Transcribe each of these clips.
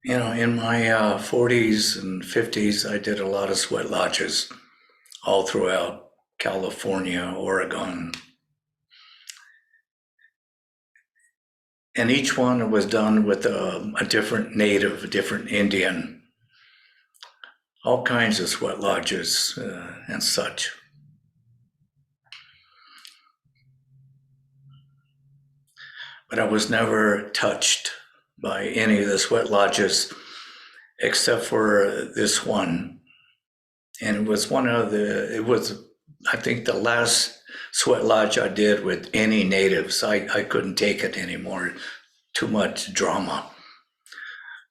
In my 40s and 50s, I did a lot of sweat lodges all throughout California, Oregon, and each one was done with a different native, a different Indian, all kinds of sweat lodges and such. But I was never touched by any of the sweat lodges except for this one. And it was, I think, the last sweat lodge I did with any natives. I couldn't take it anymore, too much drama.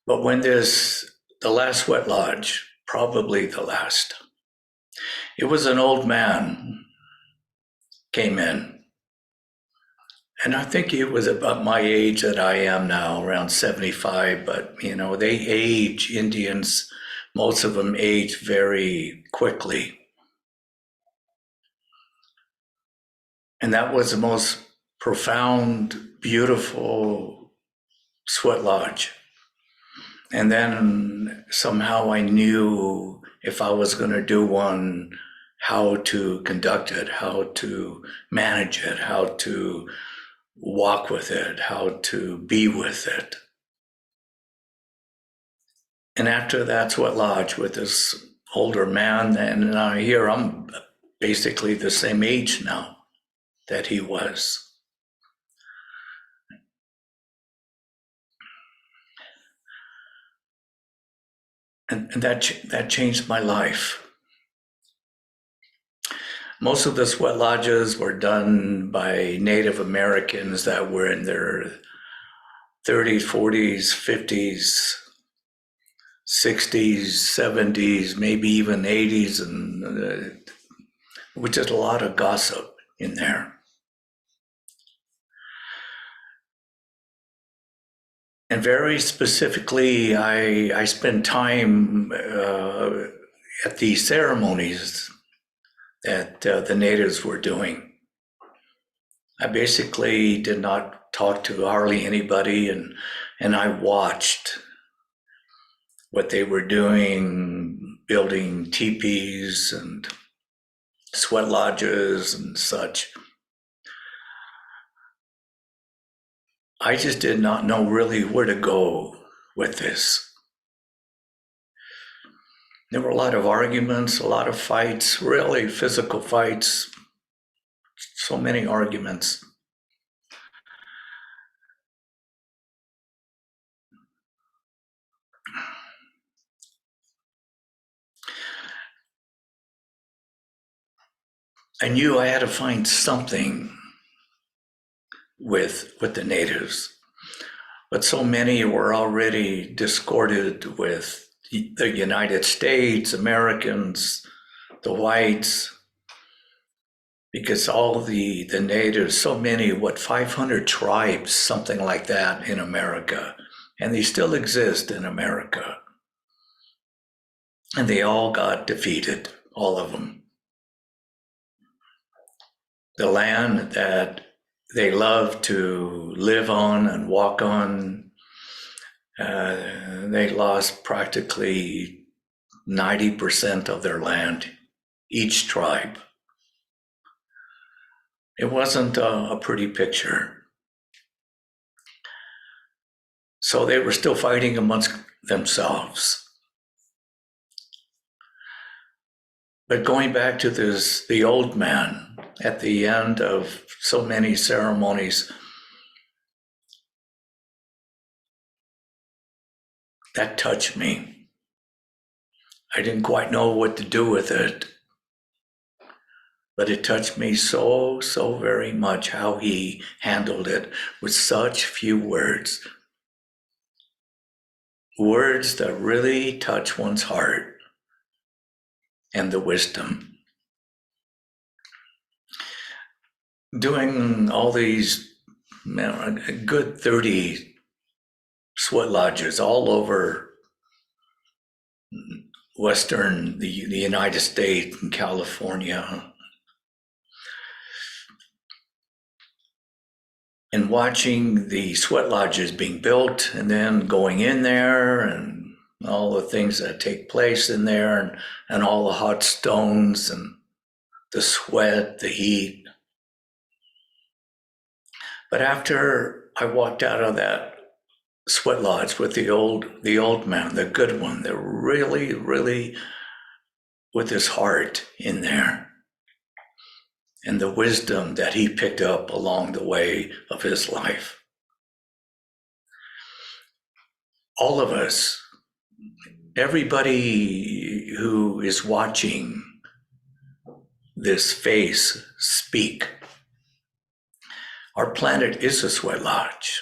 But the last sweat lodge, probably the last, it was an old man came in. And I think he was about my age that I am now, around 75. But, they age, Indians, most of them age very quickly. And that was the most profound, beautiful sweat lodge. And then somehow I knew if I was going to do one, how to conduct it, how to manage it, how to walk with it, how to be with it. And after that sweat lodge with this older man, and here I'm basically the same age now that he was. And that changed my life. Most of the sweat lodges were done by Native Americans that were in their 30s, 40s, 50s, 60s, 70s, maybe even 80s, and with just a lot of gossip in there. And very specifically, I spent time at the ceremonies that the natives were doing. I basically did not talk to hardly anybody, and I watched what they were doing, building teepees and sweat lodges and such. I just did not know really where to go with this. There were a lot of arguments, a lot of fights, really physical fights, so many arguments. I knew I had to find something with the natives, but so many were already discorded with the United States, Americans, the whites, because all the natives, so many, 500 tribes, something like that in America, and they still exist in America. And they all got defeated, all of them. The land that they love to live on and walk on, they lost practically 90% of their land, each tribe. It wasn't a pretty picture. So they were still fighting amongst themselves. But going back to the old man at the end of so many ceremonies, that touched me. I didn't quite know what to do with it, but it touched me so very much how he handled it with such few words. Words that really touch one's heart and the wisdom. Doing all these, a good 30 sweat lodges all over the United States and California. and watching the sweat lodges being built and then going in there and all the things that take place in there and all the hot stones and the sweat, the heat. But after I walked out of that sweat lodge with the old man, the good one, the really with his heart in there and the wisdom that he picked up along the way of his life. All of us, everybody who is watching this face speak, our planet is a sweat lodge.